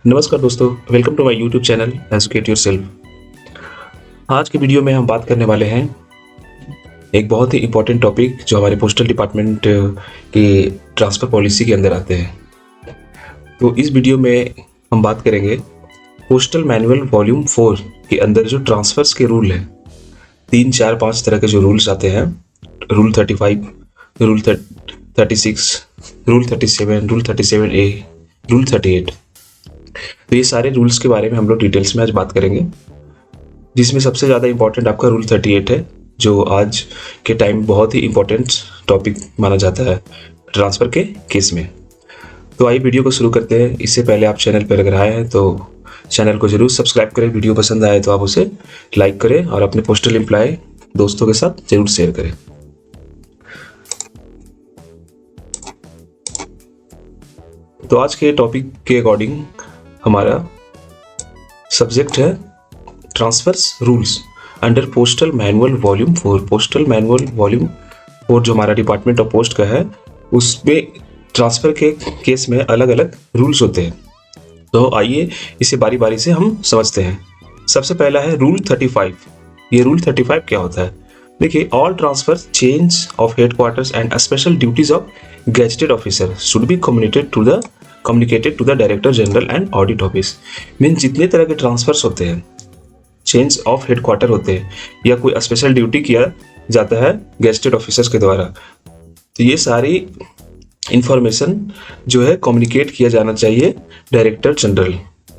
नमस्कार दोस्तों, welcome to my YouTube channel educate yourself. आज की वीडियो में हम बात करने वाले हैं एक बहुत ही इम्पोर्टेंट टॉपिक जो हमारे पोस्टल डिपार्टमेंट की ट्रांसफ़र पॉलिसी के अंदर आते हैं। तो इस वीडियो में हम बात करेंगे पोस्टल मैनुअल वॉल्यूम 4 के अंदर जो ट्रांसफ़र्स के रूल हैं। 3, 4, 5 तरह के जो रूल्स आते हैं, rule 35, rule 36, rule 37, rule 37A, rule 38। तो ये सारे रूल्स के बारे में हम लोग डिटेल्स में आज बात करेंगे, जिसमें सबसे ज़्यादा इम्पोर्टेंट आपका रूल 38 है, जो आज के टाइम बहुत ही इम्पोर्टेंट टॉपिक माना जाता है ट्रांसफ़र के केस में। तो आइए वीडियो को शुरू करते हैं। इससे पहले आप चैनल पर अगर आए हैं तो चैनल को ज़रूर सब्सक्राइब करें। वीडियो पसंद आए तो आप उसे लाइक करें और अपने पोस्टल एम्प्लॉय दोस्तों के साथ ज़रूर शेयर करें। तो आज के टॉपिक के अकॉर्डिंग हमारा सब्जेक्ट है transfers rules under postal manual volume 4। Postal manual volume 4 जो हमारा डिपार्टमेंट ऑफ पोस्ट का है, उसमें ट्रांसफ़र के केस में अलग अलग रूल्स होते हैं। तो आइए इसे बारी बारी से हम समझते हैं। सबसे पहला है रूल 35। ये रूल 35 क्या होता है? देखिए, all transfer change of headquarters and special duties of gazetted officer should be communicated to the director general and audit office. Mean जितने तरह के ट्रांसफर्स होते हैं, चेंज ऑफ हेडक्वार्टर होते हैं या कोई स्पेशल ड्यूटी किया जाता है गेजेटेड ऑफिसर्स के द्वारा, तो ये सारी इंफॉर्मेशन जो है कम्युनिकेट किया जाना चाहिए डायरेक्टर जनरल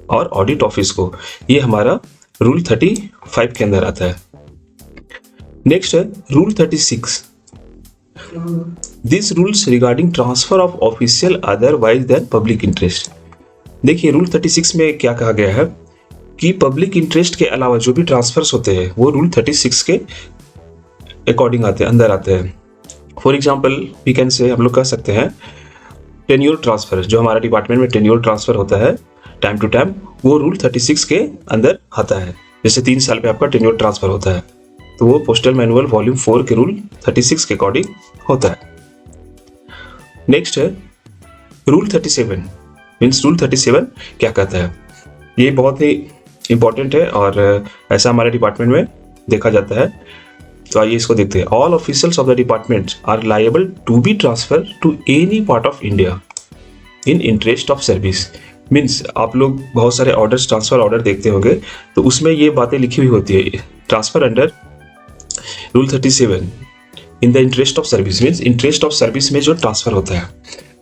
और ऑडिट ऑफिस को। ये हमारा रूल 35 के अंदर आता है। नेक्स्ट है rule 36। This rules regarding transfer of official otherwise than public interest. देखिए, रूल 36 में क्या कहा गया है कि पब्लिक इंटरेस्ट के अलावा जो भी ट्रांसफर्स होते हैं वो रूल 36 के अकॉर्डिंग अंदर आते हैं। For example we can say, हम लोग कह सकते हैं टेन्योर ट्रांसफर, जो हमारा डिपार्टमेंट में टेन्योर ट्रांसफर होता है टाइम टू टाइम, वो रूल 36 के अंदर आता है। जैसे 3 साल पे आपका टेन्योर ट्रांसफर होता है, तो वो पोस्टल मैनुअल वॉल्यूम 4 के रूल 36 के अकॉर्डिंग होता है। नेक्स्ट है रूल 37। मीन्स रूल 37 क्या कहता है? ये बहुत ही इंपॉर्टेंट है और ऐसा हमारे डिपार्टमेंट में देखा जाता है। तो आइए इसको देखते हैं। All officials of the department are liable to be transfer to any part of India in interest of service. Means आप लोग बहुत सारे ऑर्डर्स, ट्रांसफर ऑर्डर देखते होंगे, तो उसमें ये बातें लिखी हुई होती है, transfer under rule 37 in the interest of service. Means interest of service में जो ट्रांसफर होता है,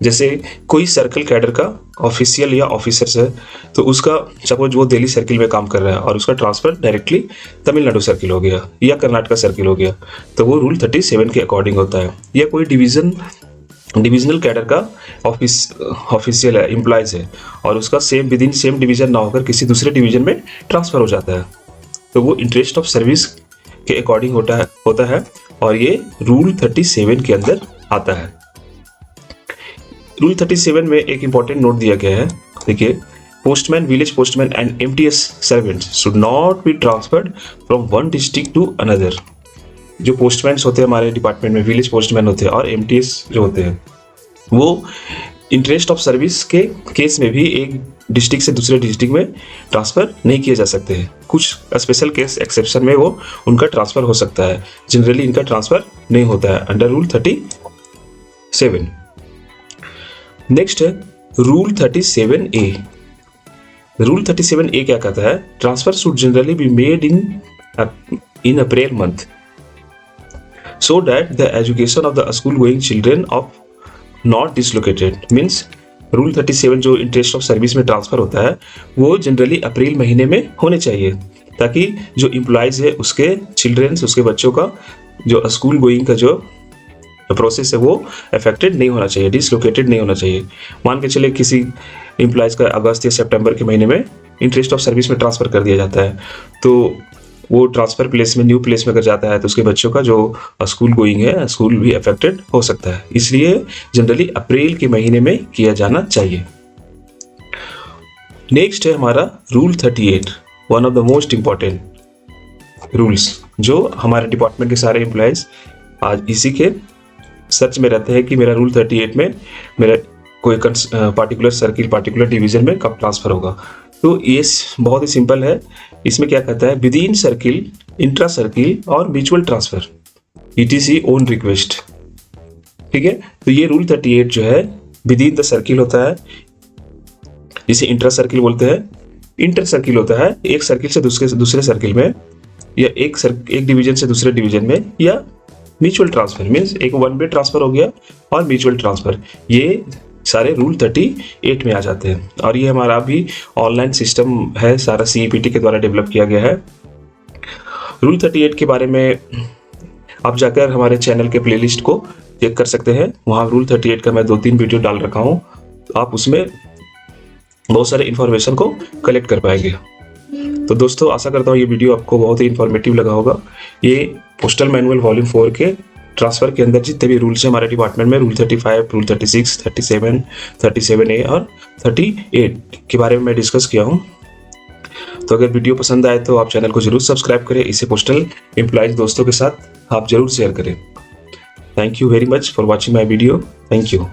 जैसे कोई सर्कल कैडर का ऑफिशियल या ऑफिसर्स है, तो उसका सपोज वो दिल्ली सर्किल में काम कर रहा है और उसका ट्रांसफर डायरेक्टली तमिलनाडु सर्किल हो गया या कर्नाटका सर्किल हो गया, तो वो रूल 37 के अकॉर्डिंग होता है। या कोई डिविजनल कैडर का ऑफिशियल है, एम्प्लॉयज है, और उसका same with in same division ना होकर किसी दूसरे डिवीजन में ट्रांसफर हो जाता है, तो वो इंटरेस्ट ऑफ सर्विस के अकॉर्डिंग होता है और ये रूल 37 के अंदर आता है। रूल 37 में एक इंपॉर्टेंट नोट दिया गया है। देखिए, postman, village postman and MTS servants should not be transferred from one district to another. जो पोस्टमैन होते हैं हमारे डिपार्टमेंट में, विलेज पोस्टमैन होते हैं और एमटीएस जो होते हैं, वो इंटरेस्ट ऑफ सर्विस के केस में भी एक डिस्ट्रिक्ट से दूसरे डिस्ट्रिक्ट में ट्रांसफ़र नहीं किए जा सकते हैं। कुछ स्पेशल केस एक्सेप्शन में वो उनका ट्रांसफ़र हो सकता है, जनरली इनका ट्रांसफ़र नहीं होता है अंडर रूल 37। नेक्स्ट है रूल 37A। रूल 37A क्या कहता है? Transfer should generally be made in April month so that the education of the school going children of not dislocated. Means rule 37 जो interest of service में transfer होता है वो generally अप्रैल महीने में होने चाहिए, ताकि जो एम्प्लॉयज़ है उसके चिल्ड्रेंस, उसके बच्चों का जो स्कूल गोइंग का जो प्रोसेस है वो अफेक्टेड नहीं होना चाहिए, डिसलोकेटेड नहीं होना चाहिए। मान के चले किसी एम्प्लॉयज़ का अगस्त या सितंबर के महीने में इंटरेस्ट ऑफ सर्विस में ट्रांसफ़र कर दिया जाता है, तो वो ट्रांसफ़र प्लेस में, न्यू प्लेस में अगर जाता है तो उसके बच्चों का जो स्कूल गोइंग है, स्कूल भी अफेक्टेड हो सकता है। इसलिए जनरली अप्रैल के महीने में किया जाना चाहिए। नेक्स्ट है हमारा rule 38, one of the most important rules, जो हमारे डिपार्टमेंट के सारे एम्प्लॉयज़ आज इसी के सर्च में रहते हैं कि मेरा रूल 38 में मेरा कोई पार्टिकुलर सर्किल पार्टिकुलर डिवीजन में कब ट्रांसफर होगा। तो ये बहुत ही सिंपल है। इसमें क्या कहता है, within circle, intra circle और mutual transfer ETC on request. ठीक है, तो ये रूल 38 जो है विद इन द सर्किल होता है, जिसे इंट्रा सर्किल बोलते हैं। इंटर सर्किल होता है एक सर्किल से दूसरे सर्किल में, या एक डिवीजन से दूसरे डिवीजन में, या म्यूचुअल ट्रांसफर मीन्स एक वन वे ट्रांसफर हो गया और म्यूचुअल ट्रांसफर, ये सारे रूल 38 में आ जाते हैं। और ये हमारा भी ऑनलाइन सिस्टम है, सारा CEPT के द्वारा डेवलप किया गया है। रूल 38 के बारे में आप जाकर हमारे चैनल के प्लेलिस्ट को चेक कर सकते हैं, वहाँ रूल 38 का मैं 2-3 वीडियो डाल रखा हूँ, तो आप उसमें बहुत सारे इन्फॉर्मेशन को कलेक्ट कर पाएंगे। तो दोस्तों आशा करता हूँ ये वीडियो आपको बहुत ही इन्फॉर्मेटिव लगा होगा। ये पोस्टल मैनुअल वॉल्यूम 4 के ट्रांसफर के अंदर जितने भी रूल्स हैं हमारे डिपार्टमेंट में, रूल 35, रूल 36, 37, 37A और 38 के बारे में मैं डिस्कस किया हूँ। तो अगर वीडियो पसंद आए तो आप चैनल को जरूर सब्सक्राइब करें, इसे पोस्टल एम्प्लॉयज दोस्तों के साथ आप जरूर शेयर करें। Thank you very much for watching my video. Thank you.